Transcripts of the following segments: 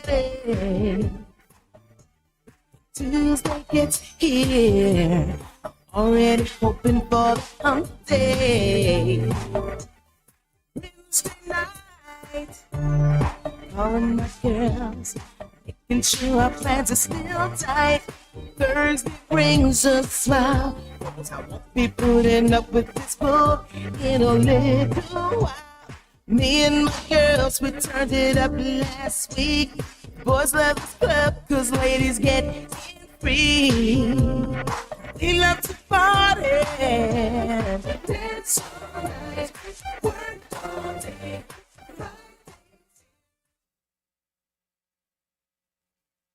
Monday, Tuesday gets here. Already hoping for the hump day. Wednesday night, calling my girls, making sure our plans are still tight. Thursday brings a smile, 'cause I won't be putting up with this bull in a little while. Me and my girls, we turned it up last week. Boys love this club, 'cause ladies get in free. They love to party, dance all night, work all day.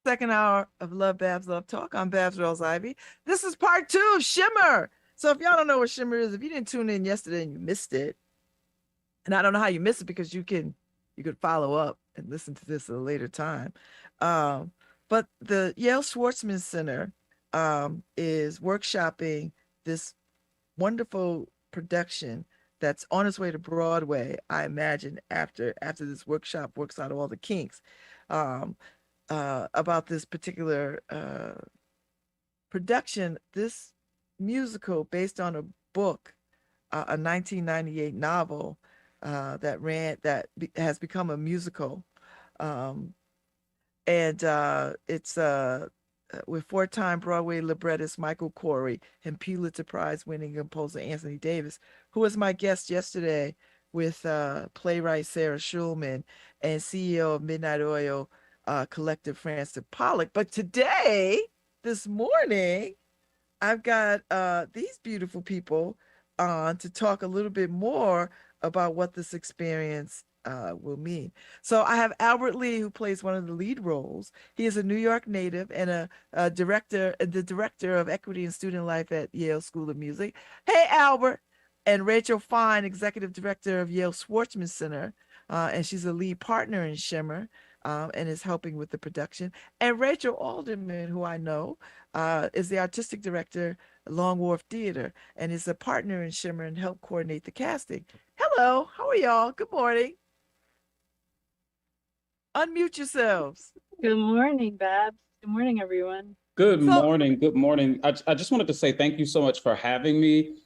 Second hour of LoveBabz, LoveTalk. I'm Babz Rawls-Ivy. This is part 2 of Shimmer. So if y'all don't know what Shimmer is, if you didn't tune in yesterday and you missed it, and I don't know how you missed it because you could follow up and listen to this at a later time. But the Yale Schwartzman Center is workshopping this wonderful production that's on its way to Broadway, I imagine, after this workshop works out all the kinks, about this particular production, this musical based on a book, a 1998 novel that has become a musical. It's with 4-time Broadway librettist Michael Corey and Pulitzer Prize winning composer Anthony Davis, who was my guest yesterday with playwright Sarah Schulman and CEO of Midnight Oil Collective Francis Pollock. But today, this morning, I've got these beautiful people on to talk a little bit more about what this experience will mean. So I have Albert Lee, who plays one of the lead roles. He is a New York native and the director of Equity and Student Life at Yale School of Music. Hey, Albert. And Rachel Fine, executive director of Yale Schwartzman Center, and she's a lead partner in Shimmer and is helping with the production. And Rachel Alderman, who I know, is the artistic director at Long Wharf Theater and is a partner in Shimmer and helped coordinate the casting. Hello, how are y'all? Good morning. Unmute yourselves. Good morning, Babz. Good morning, everyone. Good morning. Good morning. I just wanted to say thank you so much for having me.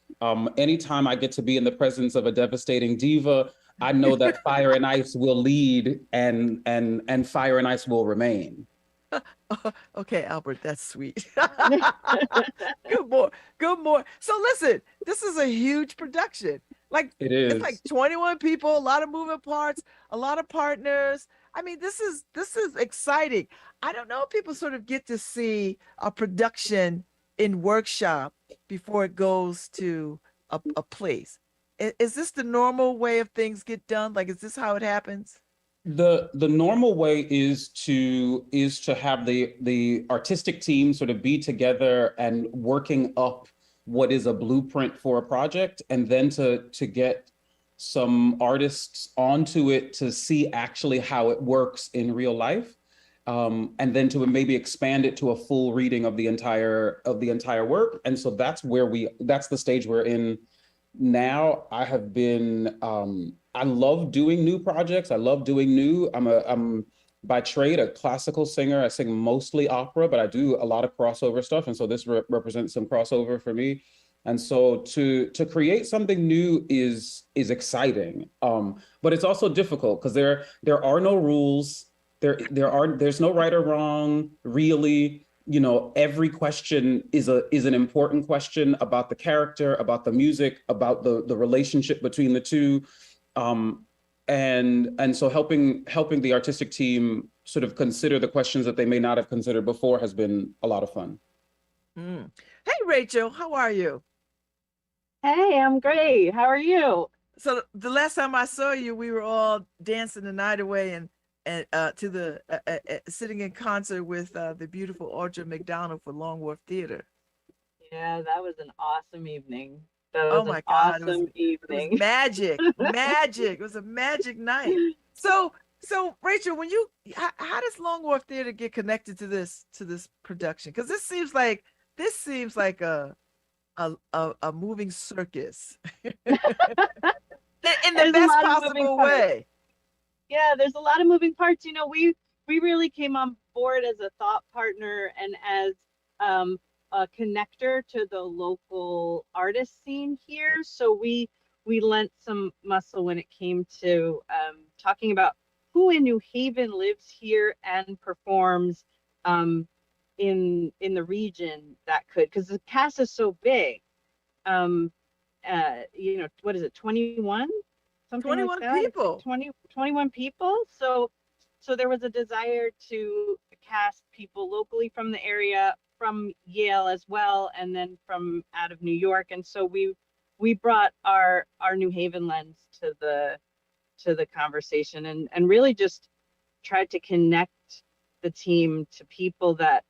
Anytime I get to be in the presence of a devastating diva, I know that Fire and Ice will lead and Fire and Ice will remain. Okay, Albert, that's sweet. Good morning. So listen, this is a huge production. Like it is. It's like 21 people, a lot of moving parts, a lot of partners. I mean, this is exciting. I don't know if people sort of get to see a production in workshop before it goes to a place. Is this the normal way of things get done? Like, is this how it happens? The normal way is to have the artistic team sort of be together and working up what is a blueprint for a project, and then to get some artists onto it to see actually how it works in real life, and then to maybe expand it to a full reading of the entire work. And so that's the stage we're in now. I have been I love doing new projects. I love doing new. I'm by trade a classical singer. I sing mostly opera, but I do a lot of crossover stuff. And so this represents some crossover for me. And so to create something new is exciting, but it's also difficult because there are no rules. There's no right or wrong, really. You know, every question is an important question about the character, about the music, about the relationship between the two. And so helping the artistic team sort of consider the questions that they may not have considered before has been a lot of fun. Hey, Rachel, how are you? Hey, I'm great. How are you? So the last time I saw you, we were all dancing the night away and to the sitting in concert with the beautiful Audra McDonald for Long Wharf Theater. Yeah, that was an awesome evening. That Oh was my an God, awesome evening. It was magic, magic. It was a magic night. So Rachel, how does Long Wharf Theater get connected to this production? Because this seems like a moving circus in the best possible way. Yeah, there's a lot of moving parts. You know, we really came on board as a thought partner and as a connector to the local artist scene here. So we lent some muscle when it came to talking about who in New Haven lives here and performs in the region that could, because the cast is so big. Um, you know, what is it, 21? Something like 21 that. It's like people. 21 people. So there was a desire to cast people locally from the area, from Yale as well, and then from out of New York. And so we brought our New Haven lens to the conversation, and really just tried to connect the team to people that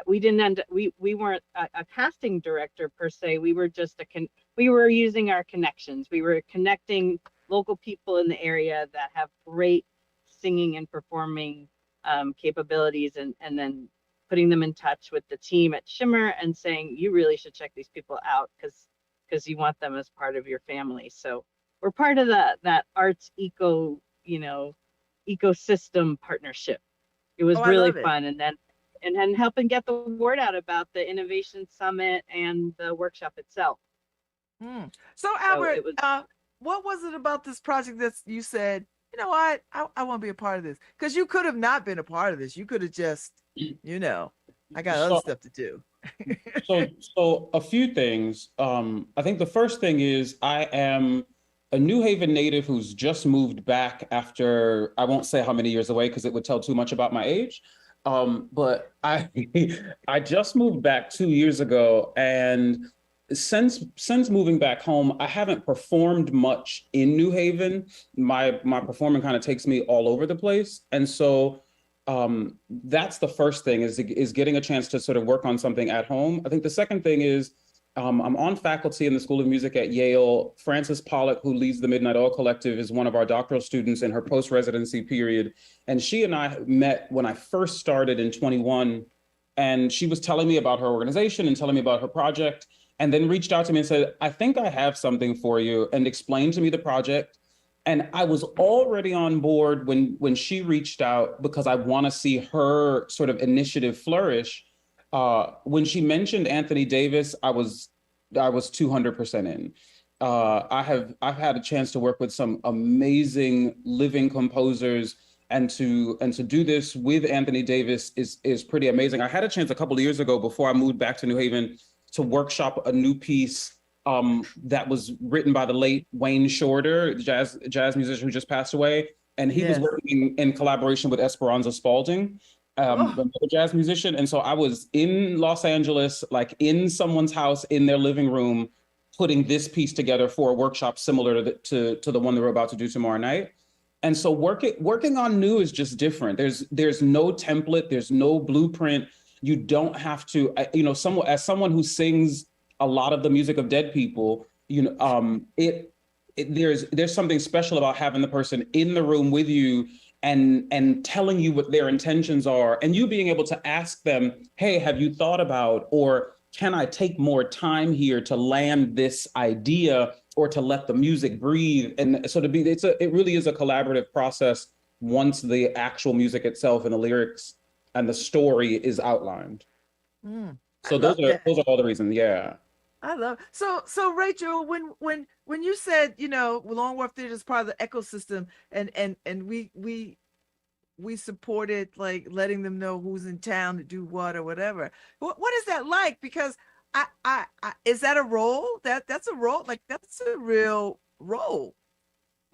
we didn't end we weren't a casting director per se. We were just we were using our connections. We were connecting local people in the area that have great singing and performing capabilities, and then putting them in touch with the team at Shimmer and saying, you really should check these people out because you want them as part of your family. So we're part of that arts ecosystem partnership. It was Oh, I really love it. fun. And then helping get the word out about the Innovation Summit and the workshop itself. Mm. So So Albert, it was, what was it about this project that you said, you know what, I want to be a part of this? Because you could have not been a part of this. You could have just, you know, I got other So, stuff to do. so a few things. I think the first thing is I am a New Haven native who's just moved back after, I won't say how many years away because it would tell too much about my age. But I I just moved back 2 years ago, and since moving back home, I haven't performed much in New Haven. My performing kind of takes me all over the place, and so that's the first thing is getting a chance to sort of work on something at home. I think the second thing is I'm on faculty in the School of Music at Yale. Frances Pollock, who leads the Midnight Oil Collective, is one of our doctoral students in her post-residency period. And she and I met when I first started in 21. And she was telling me about her organization and telling me about her project, and then reached out to me and said, I think I have something for you, and explained to me the project. And I was already on board when she reached out because I want to see her sort of initiative flourish. When she mentioned Anthony Davis, I was 200% in. I've had a chance to work with some amazing living composers, and to do this with Anthony Davis is pretty amazing. I had a chance a couple of years ago before I moved back to New Haven to workshop a new piece that was written by the late Wayne Shorter, jazz musician who just passed away, and he was Yes. working in collaboration with Esperanza Spalding, Oh, another jazz musician. And so I was in Los Angeles, like in someone's house in their living room, putting this piece together for a workshop similar to the one that we're about to do tomorrow night. And so working on new is just different. There's no template, there's no blueprint. You don't have to, as someone who sings a lot of the music of dead people, there's something special about having the person in the room with you and telling you what their intentions are, and you being able to ask them, hey, have you thought about, or can I take more time here to land this idea or to let the music breathe? And so it really is a collaborative process once the actual music itself and the lyrics and the story is outlined. I So love that. those are all the reasons. Yeah. I love so Rachel, when you said, Long Wharf Theater is part of the ecosystem, and we supported, like, letting them know who's in town to do what or whatever. What is that like? Because I is that a role? That's a role, like that's a real role.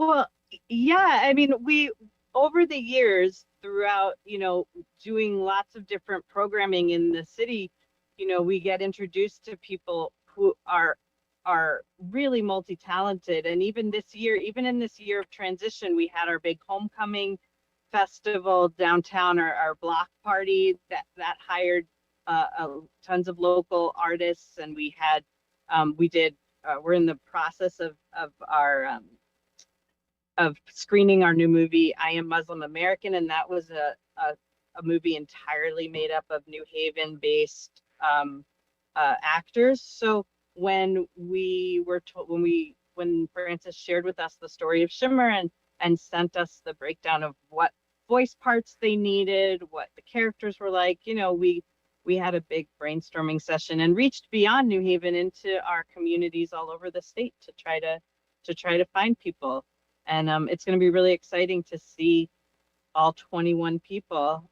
well, yeah, I mean, we over the years throughout, doing lots of different programming in the city, we get introduced to people who are really multi-talented. And even in this year of transition, we had our big homecoming festival downtown, our block party that hired tons of local artists, and we're in the process of screening our new movie, I Am Muslim American, and that was a movie entirely made up of New Haven based actors. So when we were told, when Frances shared with us the story of Shimmer and sent us the breakdown of what voice parts they needed, what the characters were like. You know, we had a big brainstorming session and reached beyond New Haven into our communities all over the state to try to find people. And it's going to be really exciting to see all 21 people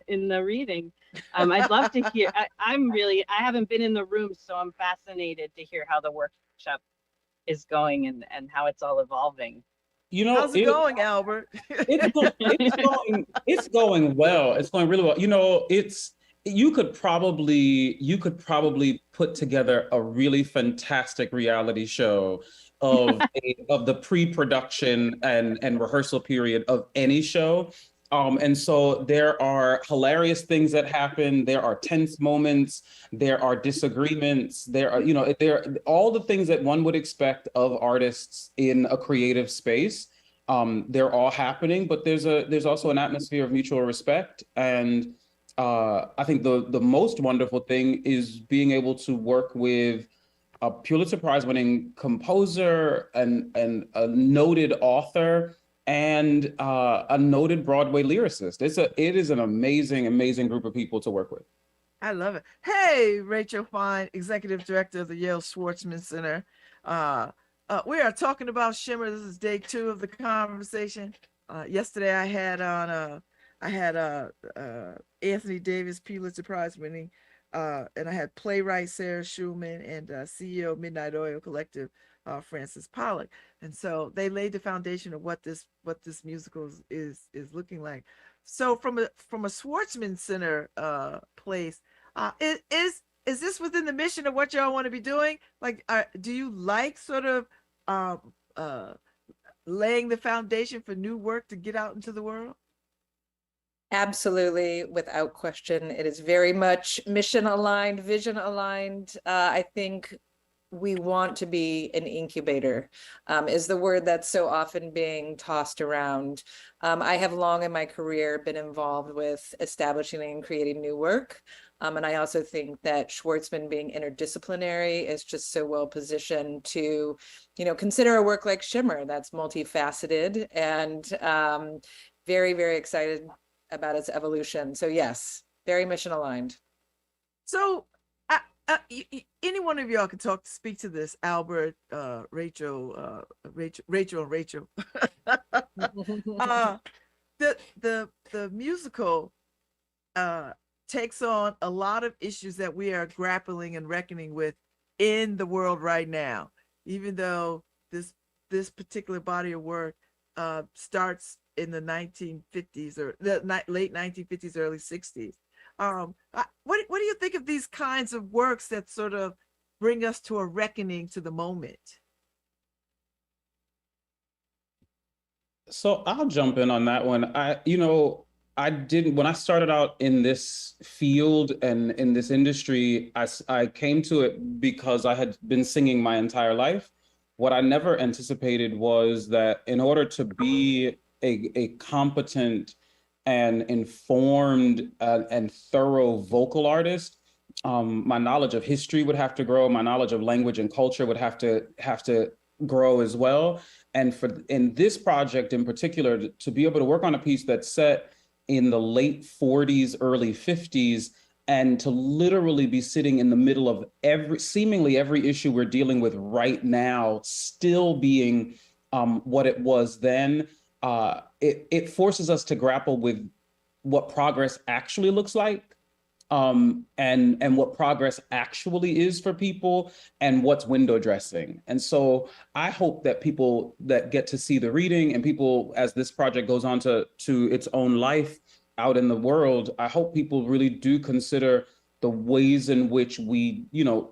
in the reading. I'd love to hear. I haven't been in the room, so I'm fascinated to hear how the workshop is going and how it's all evolving. You know, How's it going, Albert? it's going well. It's going really well. You know, you could probably put together a really fantastic reality show of of the pre-production and rehearsal period of any show. And so there are hilarious things that happen. There are tense moments. There are disagreements. There are, you know, there are all the things that one would expect of artists in a creative space. They're all happening, but there's also an atmosphere of mutual respect. And I think the most wonderful thing is being able to work with a Pulitzer Prize winning composer and a noted author and a noted Broadway lyricist. It is an amazing group of people to work with. I love it. Hey, Rachel Fine, Executive Director of the Yale Schwartzman Center. We are talking about Shimmer. This is day 2 of the conversation. Yesterday I had on Anthony Davis, Pulitzer Prize winning, and I had playwright Sarah Schulman and CEO of Midnight Oil Collective, Francis Pollock. And so they laid the foundation of what this musical is looking like. So from a Schwartzman Center place, is this within the mission of what y'all want to be doing? Like, do you like sort of laying the foundation for new work to get out into the world? Absolutely, without question. It is very much mission aligned, vision aligned. I think we want to be an incubator, is the word that's so often being tossed around. I have long in my career been involved with establishing and creating new work. And I also think that Schwartzman being interdisciplinary is just so well positioned to, you know, consider a work like Shimmer that's multifaceted and very, very excited about its evolution. So yes, very mission aligned. So any one of y'all can speak to this, Albert, Rachel, Rachel. The musical takes on a lot of issues that we are grappling and reckoning with in the world right now, even though this particular body of work starts in the 1950s or the late 1950s, early 60s. What do you think of these kinds of works that sort of bring us to a reckoning to the moment? So I'll jump in on that one. When I started out in this field and in this industry, I came to it because I had been singing my entire life. What I never anticipated was that in order to be a competent and informed and thorough vocal artist, my knowledge of history would have to grow. My knowledge of language and culture would have to grow as well. And in this project in particular, to be able to work on a piece that's set in the late 40s, early 50s, and to literally be sitting in the middle of seemingly every issue we're dealing with right now, still being what it was then, it forces us to grapple with what progress actually looks like, and what progress actually is for people, and what's window dressing. And so I hope that people that get to see the reading, and people, as this project goes on to its own life out in the world, I hope people really do consider the ways in which we,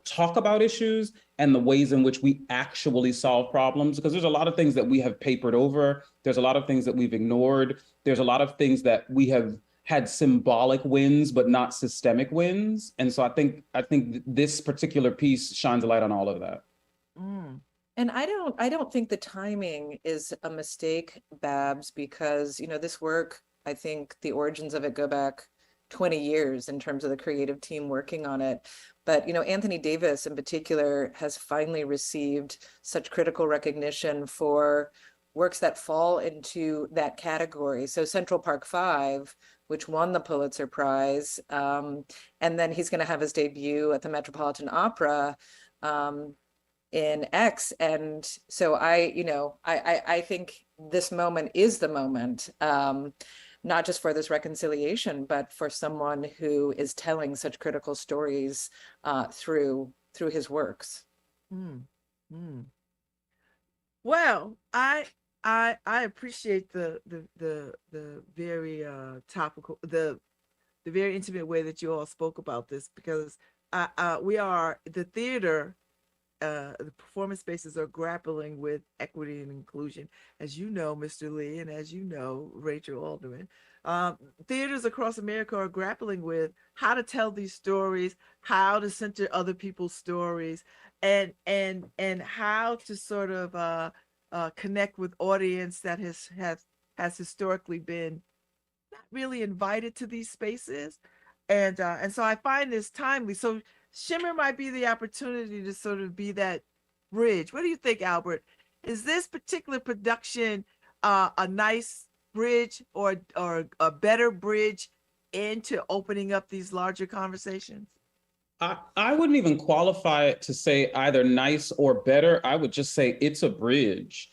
talk about issues and the ways in which we actually solve problems. Because there's a lot of things that we have papered over. There's a lot of things that we've ignored. There's a lot of things that we have had symbolic wins, but not systemic wins. And so I think this particular piece shines a light on all of that. Mm. And I don't think the timing is a mistake, Babz, because, this work, I think the origins of it go back 20 years in terms of the creative team working on it. But, Anthony Davis in particular has finally received such critical recognition for works that fall into that category. So Central Park 5, which won the Pulitzer Prize, and then he's going to have his debut at the Metropolitan Opera in X. And so I think this moment is the moment, not just for this reconciliation, but for someone who is telling such critical stories through his works. Mm, mm. Well, I appreciate the very topical, the very intimate way that you all spoke about this, because we are the theater. The performance spaces are grappling with equity and inclusion, as you know, Mr. Lee, and as you know, Rachel Alderman. Theaters across America are grappling with how to tell these stories, how to center other people's stories, and how to sort of connect with audience that has historically been not really invited to these spaces. And so I find this timely. So Shimmer might be the opportunity to sort of be that bridge. What do you think, Albert? Is this particular production a nice bridge, or a better bridge into opening up these larger conversations? I wouldn't even qualify it to say either nice or better. I would just say it's a bridge.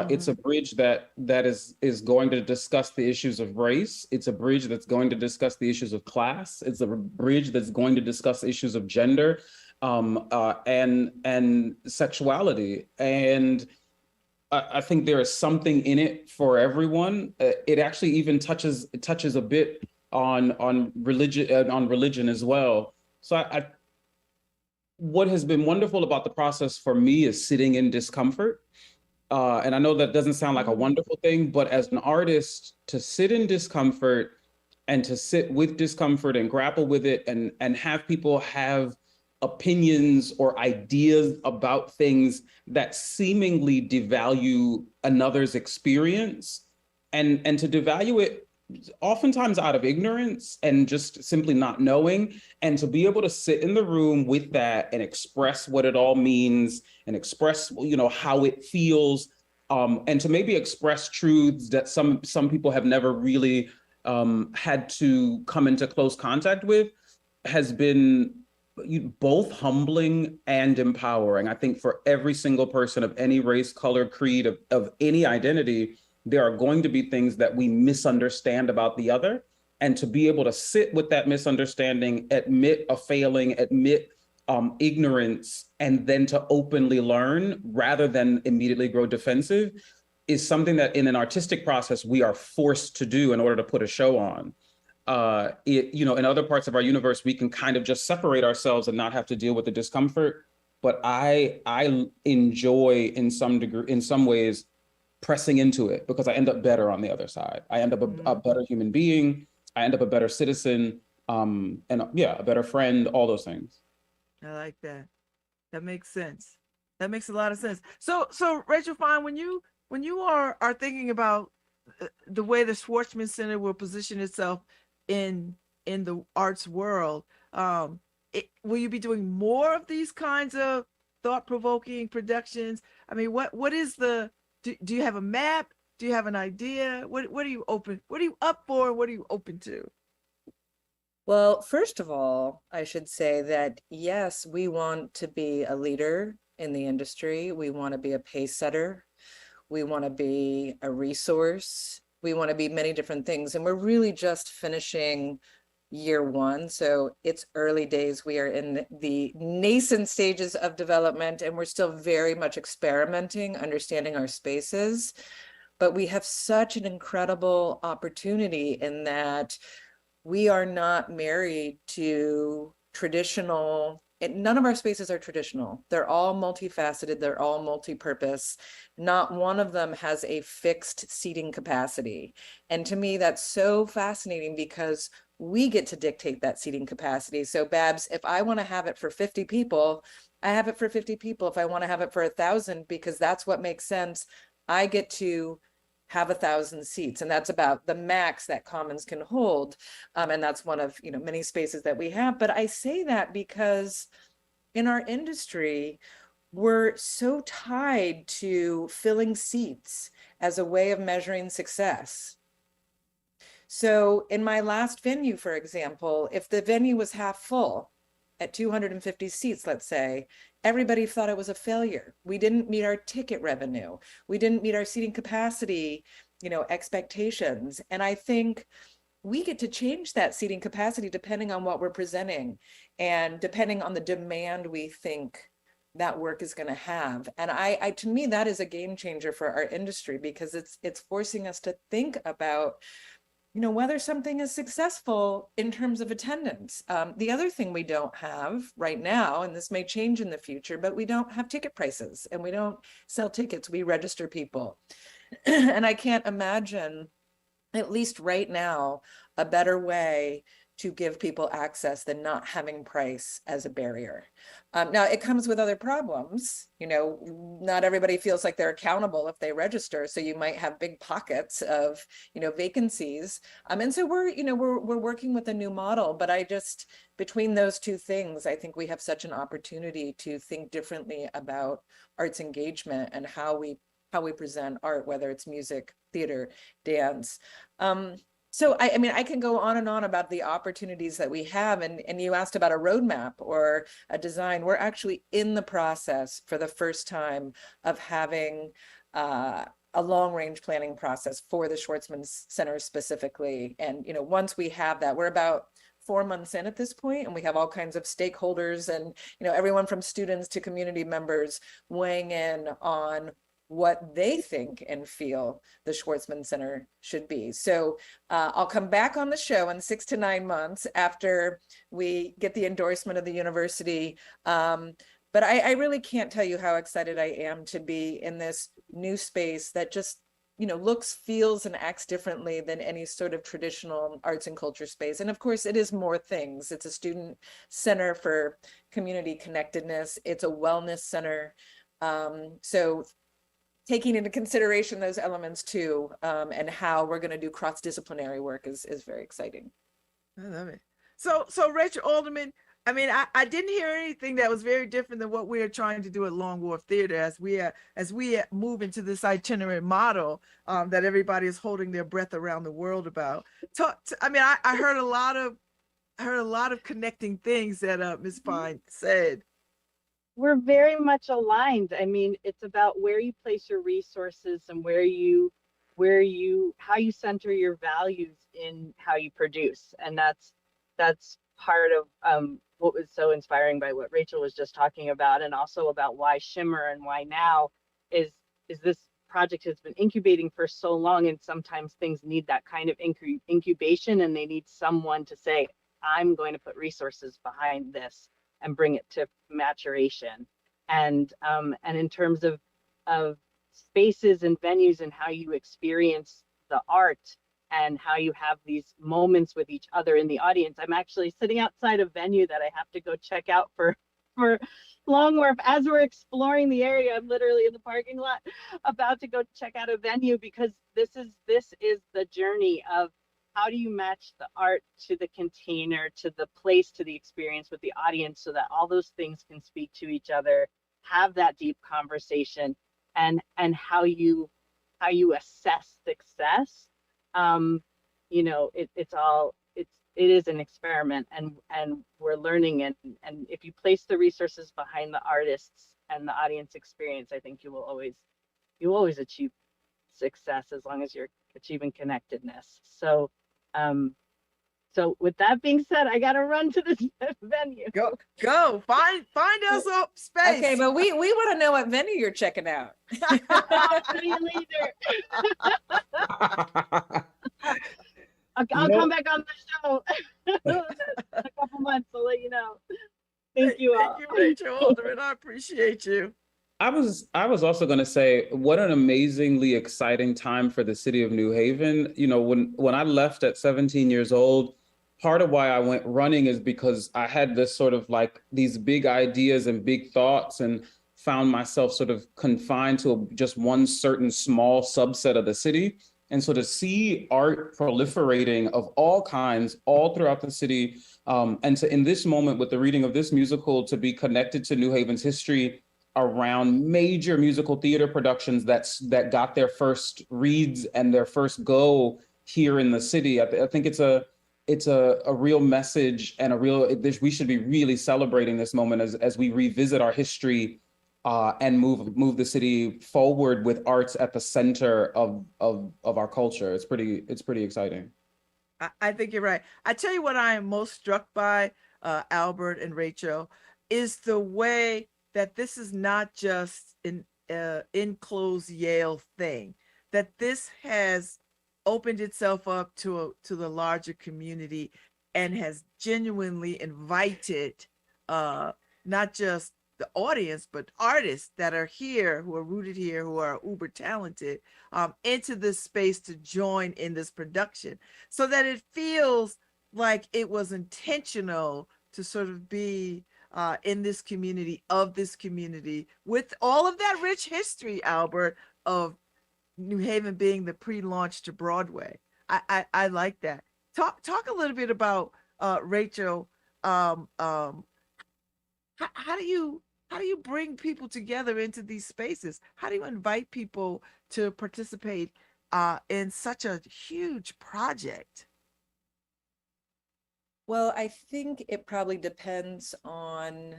It's a bridge that is going to discuss the issues of race. It's a bridge that's going to discuss the issues of class. It's a bridge that's going to discuss issues of gender, and sexuality. And I think there is something in it for everyone. It actually even touches a bit on religion as well. So what has been wonderful about the process for me is sitting in discomfort. And I know that doesn't sound like a wonderful thing, but as an artist, to sit in discomfort and to sit with discomfort and grapple with it, and have people have opinions or ideas about things that seemingly devalue another's experience, and to devalue it oftentimes out of ignorance and just simply not knowing, and to be able to sit in the room with that and express what it all means, and express, how it feels, and to maybe express truths that some people have never really had to come into close contact with, has been both humbling and empowering. I think for every single person of any race, color, creed, of any identity, there are going to be things that we misunderstand about the other. And to be able to sit with that misunderstanding, admit a failing, admit ignorance, and then to openly learn rather than immediately grow defensive, is something that in an artistic process we are forced to do in order to put a show on. In other parts of our universe, we can kind of just separate ourselves and not have to deal with the discomfort. But I enjoy in some ways pressing into it, because I end up better on the other side. I end up a better human being. I end up a better citizen, and a better friend, all those things. I like that. That makes sense. That makes a lot of sense. So Rachel Fine, when you are thinking about the way the Schwartzman Center will position itself in the arts world, will you be doing more of these kinds of thought-provoking productions? I mean, what is the do you have a map? Do you have an idea? What are you open? What are you up for? What are you open to? Well, first of all, I should say that yes, we want to be a leader in the industry. We want to be a pace setter. We want to be a resource. We want to be many different things. And we're really just finishing year one. So it's early days. We are in the nascent stages of development, and we're still very much experimenting, understanding our spaces. But we have such an incredible opportunity in that we are not married to traditional. None of our spaces are traditional. They're all multifaceted. They're all multi-purpose. Not one of them has a fixed seating capacity. And to me, that's so fascinating, because we get to dictate that seating capacity. So Babz, if I want to have it for 50 people, I have it for 50 people. If I want to have it for 1,000, because that's what makes sense, I get to have 1,000 seats, and that's about the max that Commons can hold. And that's one of many spaces that we have. But I say that because in our industry, we're so tied to filling seats as a way of measuring success. So in my last venue, for example, if the venue was half full at 250 seats, let's say, everybody thought it was a failure. We didn't meet our ticket revenue. We didn't meet our seating capacity, expectations. And I think we get to change that seating capacity depending on what we're presenting and depending on the demand we think that work is going to have. And I to me, that is a game changer for our industry, because it's forcing us to think about whether something is successful in terms of attendance. The other thing we don't have right now, and this may change in the future, but we don't have ticket prices and we don't sell tickets, we register people. And I can't imagine, at least right now, a better way to give people access than not having price as a barrier. Now, it comes with other problems. Not everybody feels like they're accountable if they register, so you might have big pockets of vacancies. And so we're working with a new model, but between those two things, I think we have such an opportunity to think differently about arts engagement and how we present art, whether it's music, theater, dance. So I can go on and on about the opportunities that we have, and you asked about a roadmap or a design. We're actually in the process for the first time of having a long-range planning process for the Schwartzman Center specifically. And once we have that, we're about 4 months in at this point, and we have all kinds of stakeholders and everyone from students to community members weighing in on what they think and feel the Schwartzman Center should be. So I'll come back on the show in 6 to 9 months after we get the endorsement of the university. But I really can't tell you how excited I am to be in this new space that just looks, feels, and acts differently than any sort of traditional arts and culture space. And of course, it is more things. It's a student center for community connectedness. It's a wellness center. So taking into consideration those elements too, and how we're going to do cross-disciplinary work is very exciting. I love it. So Rachel Alderman, I didn't hear anything that was very different than what we are trying to do at Long Wharf Theater as we move into this itinerant model that everybody is holding their breath around the world about. I heard a lot of connecting things that Ms. Fine said. We're very much aligned. It's about where you place your resources and how you center your values in how you produce. And that's part of what was so inspiring by what Rachel was just talking about, and also about why Shimmer and why now is this project has been incubating for so long, and sometimes things need that kind of incubation, and they need someone to say, I'm going to put resources behind this and bring it to maturation. And in terms of spaces and venues and how you experience the art and how you have these moments with each other in the audience. I'm actually sitting outside a venue that I have to go check out for Long Wharf as we're exploring the area. I'm literally in the parking lot about to go check out a venue, because this is the journey of how do you match the art to the container, to the place, to the experience with the audience, so that all those things can speak to each other, have that deep conversation, and how you assess success. It is an experiment, and we're learning, and if you place the resources behind the artists and the audience experience, I think you will always achieve success, as long as you're achieving connectedness. So with that being said, I gotta run to this venue. Go find us a space. Okay, but we want to know what venue you're checking out. See you later. I'll come back on the show in a couple months. I'll let you know. Thank you all. Thank you, Rachel Alderman. I appreciate you. I was also going to say, what an amazingly exciting time for the city of New Haven. When I left at 17 years old, part of why I went running is because I had this sort of like these big ideas and big thoughts, and found myself sort of confined to just one certain small subset of the city. And so to see art proliferating of all kinds all throughout the city, and to, in this moment with the reading of this musical, to be connected to New Haven's history around major musical theater productions that got their first reads and their first go here in the city. I think it's a real message and a real, we should be really celebrating this moment as we revisit our history and move the city forward with arts at the center of our culture. It's pretty exciting. I think you're right. I tell you what I am most struck by, Albert and Rachel, is the way that this is not just an enclosed Yale thing, that this has opened itself up to the larger community and has genuinely invited not just the audience, but artists that are here, who are rooted here, who are uber talented, into this space to join in this production, so that it feels like it was intentional to sort of be in this community, of this community, with all of that rich history, Albert, of New Haven being the pre-launch to Broadway. I like that. Talk a little bit about Rachel. How do you bring people together into these spaces? How do you invite people to participate in such a huge project? Well, I think it probably depends on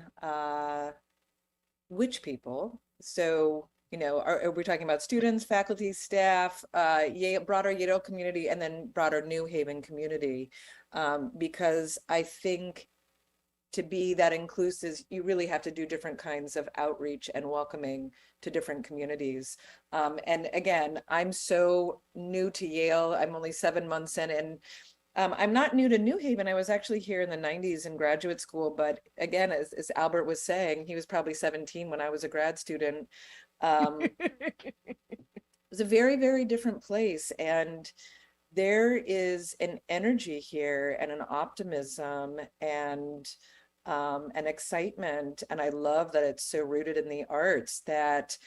which people. So, you know, are we talking about students, faculty, staff, broader Yale community, and then broader New Haven community? Because I think to be that inclusive, you really have to do different kinds of outreach and welcoming to different communities. And again, I'm so new to Yale. I'm only 7 months in, and I'm not new to New Haven. I was actually here in the 90s in graduate school, but again, as Albert was saying, he was probably 17 when I was a grad student. It was a very, very different place. And there is an energy here and an optimism and an excitement. And I love that it's so rooted in the arts that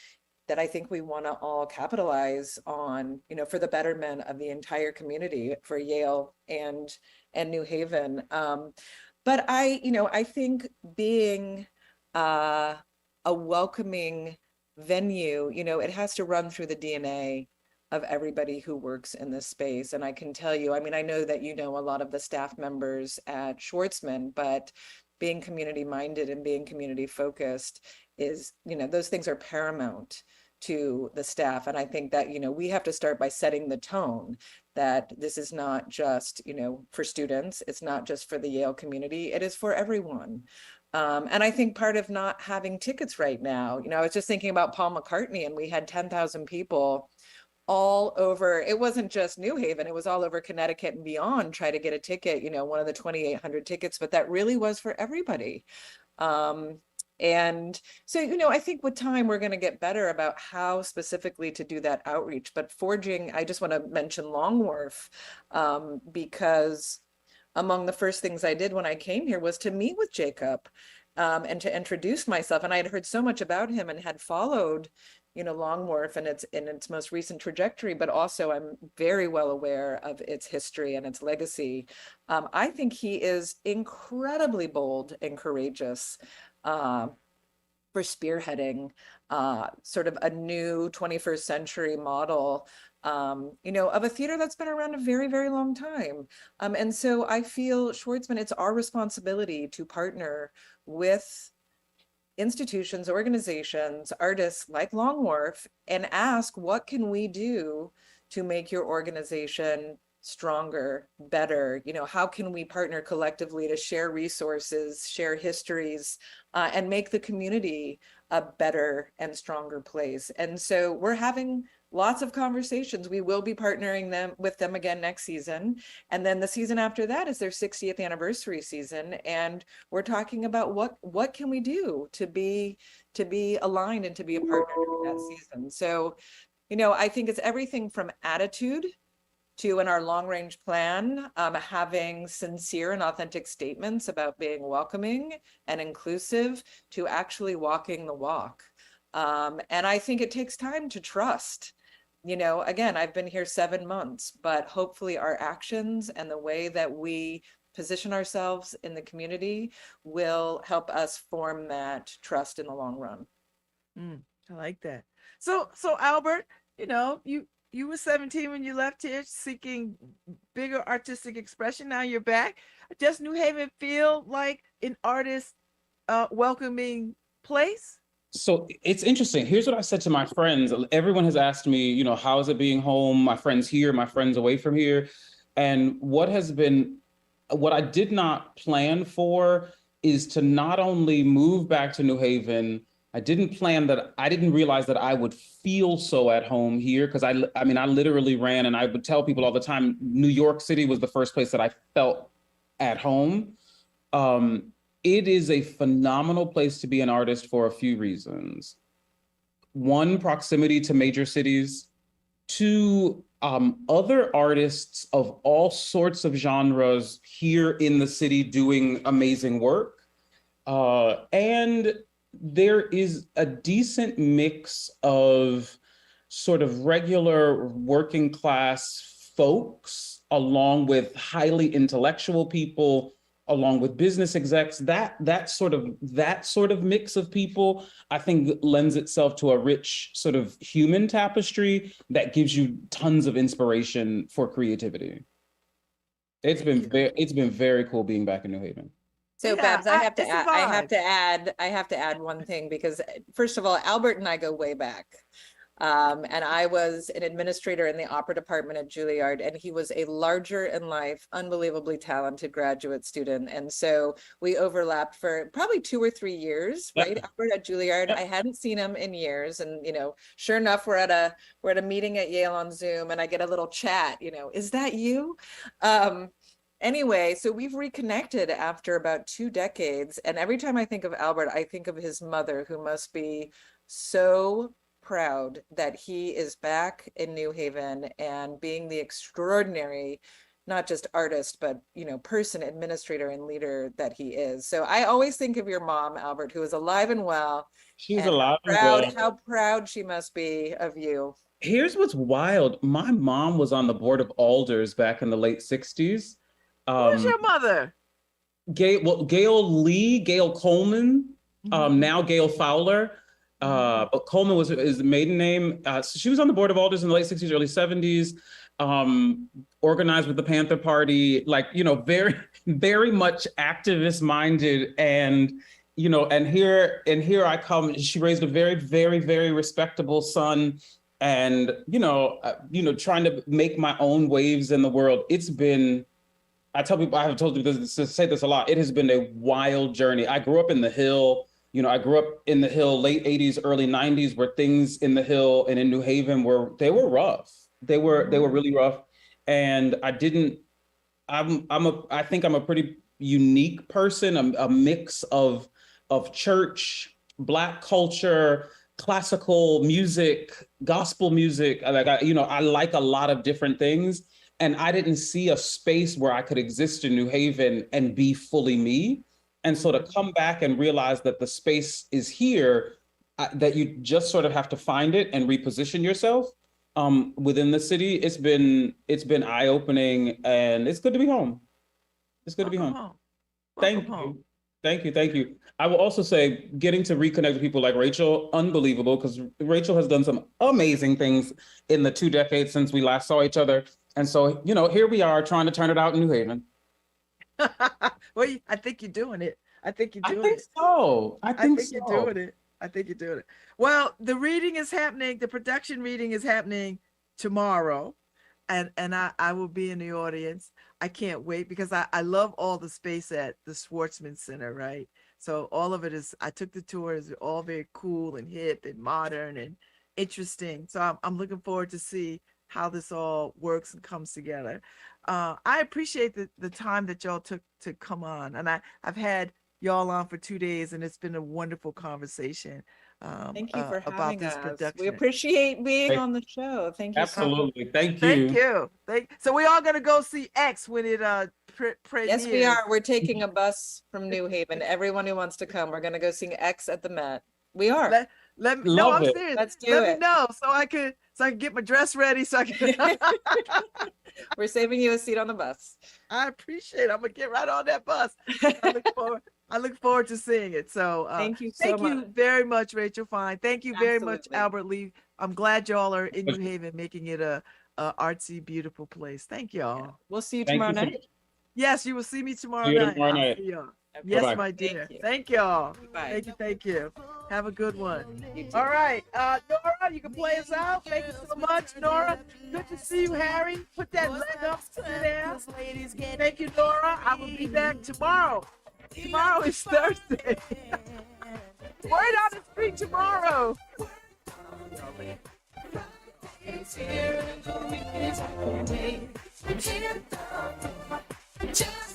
I think we want to all capitalize on, you know, for the betterment of the entire community, for Yale and New Haven. But I think being a welcoming venue, you know, it has to run through the DNA of everybody who works in this space. And I can tell you, I mean, I know that you know a lot of the staff members at Schwartzman, but being community minded and being community focused is, you know, those things are paramount to the staff. And I think that, you know, we have to start by setting the tone that this is not just, you know, for students, it's not just for the Yale community, it is for everyone. And I think part of not having tickets right now, you know, I was just thinking about Paul McCartney, and we had 10,000 people all over. It wasn't just New Haven, it was all over Connecticut and beyond, try to get a ticket, you know, one of the 2,800 tickets, but that really was for everybody. And so, you know, I think with time, we're going to get better about how specifically to do that outreach. But forging, I just want to mention Long Wharf, because among the first things I did when I came here was to meet with Jacob and to introduce myself. And I had heard so much about him and had followed, you know, Long Wharf and its most recent trajectory, but also I'm very well aware of its history and its legacy. I think he is incredibly bold and courageous for spearheading sort of a new 21st century model, you know, of a theater that's been around a very, very long time. And so I feel, Schwartzman, it's our responsibility to partner with institutions, organizations, artists like Long Wharf, and ask, what can we do to make your organization stronger, better? You know, how can we partner collectively to share resources, share histories, and make the community a better and stronger place? And so we're having lots of conversations. We will be partnering with them again next season. And then the season after that is their 60th anniversary season. And we're talking about what can we do to be aligned and to be a partner in that season. So, you know, I think it's everything from attitude to, in our long range plan, having sincere and authentic statements about being welcoming and inclusive, to actually walking the walk. And I think it takes time to trust. You know, again, I've been here 7 months, but hopefully our actions and the way that we position ourselves in the community will help us form that trust in the long run. I like that. So Albert, you were 17 when you left here seeking bigger artistic expression. Now you're back. Does New Haven feel like an artist welcoming place? So it's interesting. Here's what I said to my friends. Everyone has asked me, how is it being home? My friends here, my friends away from here. And what I did not plan for is to not only move back to New Haven. I didn't realize that I would feel so at home here, because I literally ran, and I would tell people all the time, New York City was the first place that I felt at home. It is a phenomenal place to be an artist for a few reasons. One, proximity to major cities. Two, other artists of all sorts of genres here in the city doing amazing work. And there is a decent mix of sort of regular working class folks, along with highly intellectual people, along with business execs. That sort of mix of people, I think, lends itself to a rich sort of human tapestry that gives you tons of inspiration for creativity. It's been very cool being back in New Haven. So Yeah, Babz, I have it's a I have to add one thing, because first of all, Albert and I go way back. And I was an administrator in the opera department at Juilliard, and he was a larger in life, unbelievably talented graduate student. And so we overlapped for probably 2 or 3 years, right? Albert at Juilliard. I hadn't seen him in years. And, sure enough, we're at a meeting at Yale on Zoom, and I get a little chat, is that you? Anyway, so we've reconnected after about 2 decades. And every time I think of Albert, I think of his mother, who must be so proud that he is back in New Haven and being the extraordinary, not just artist, but, person, administrator, and leader that he is. So I always think of your mom, Albert, who is alive and well. She's alive and well. How proud she must be of you. Here's what's wild. My mom was on the board of Alders back in the late 60s. Who's your mother? Gail Coleman, now Gail Fowler. But Coleman is the maiden name. So she was on the board of Alders in the late 60s, early 70s, organized with the Panther Party, very, very much activist minded. And, and here I come. She raised a very, very, very respectable son, and, trying to make my own waves in the world. It's been, I tell people, I have told you this, to say this a lot, it has been a wild journey. I grew up in the Hill. I grew up in the Hill, late 80s, early 90s, where things in the Hill and in New Haven were rough. They were really rough. And I think I'm a pretty unique person, a mix of church, Black culture, classical music, gospel music. I like a lot of different things. And I didn't see a space where I could exist in New Haven and be fully me. And so to come back and realize that the space is here, that you just sort of have to find it and reposition yourself within the city, it's been eye-opening, and it's good to be home. It's good to be home. Thank you. I will also say, getting to reconnect with people like Rachel, unbelievable, because Rachel has done some amazing things in the 2 decades since we last saw each other. And so, here we are trying to turn it out in New Haven. Well, I think you're doing it. I think you're doing it. I think so. You're doing it. I think you're doing it. Well, the reading is happening. The production reading is happening tomorrow. And I will be in the audience. I can't wait, because I love all the space at the Schwartzman Center, right? So all of it is, I took the tour, is all very cool and hip and modern and interesting. So I'm looking forward to see how this all works and comes together. I appreciate the time that y'all took to come on. And I've had y'all on for 2 days, and it's been a wonderful conversation. Thank you for about having this us. production. We appreciate being on the show. Thank you. Absolutely. Thank you. So we all gonna go see X when it premieres. Yes, we are. We're taking a bus from New Haven. Everyone who wants to come, we're gonna go sing X at the Met. We are. Let me know. I'm it. serious. Let's do Let it. me know so I can get my dress ready. So I can. We're saving you a seat on the bus. I appreciate it. I'm gonna get right on that bus. I I look forward to seeing it. So Thank you so thank you much. very much, Rachel Fine. Thank you very much, Absolutely. Albert Lee. I'm glad y'all are in New Haven, making it a artsy, beautiful place. Thank y'all. We'll see you Thank tomorrow you so night. much. Yes, you will see me tomorrow See you night. tomorrow I'll night. see y'all. Okay. Yes, Bye-bye. my dear. Thank you. Thank y'all. Bye. Thank you. Thank you. Have a good one. You too. All right. Nora, you can play us out. Thank you so much, Nora. Good to see you, Harry. Put that leg up there. Thank you, Nora. I will be back tomorrow. Tomorrow is Thursday. Word on the street tomorrow. It's here and the weekend's on the way. Just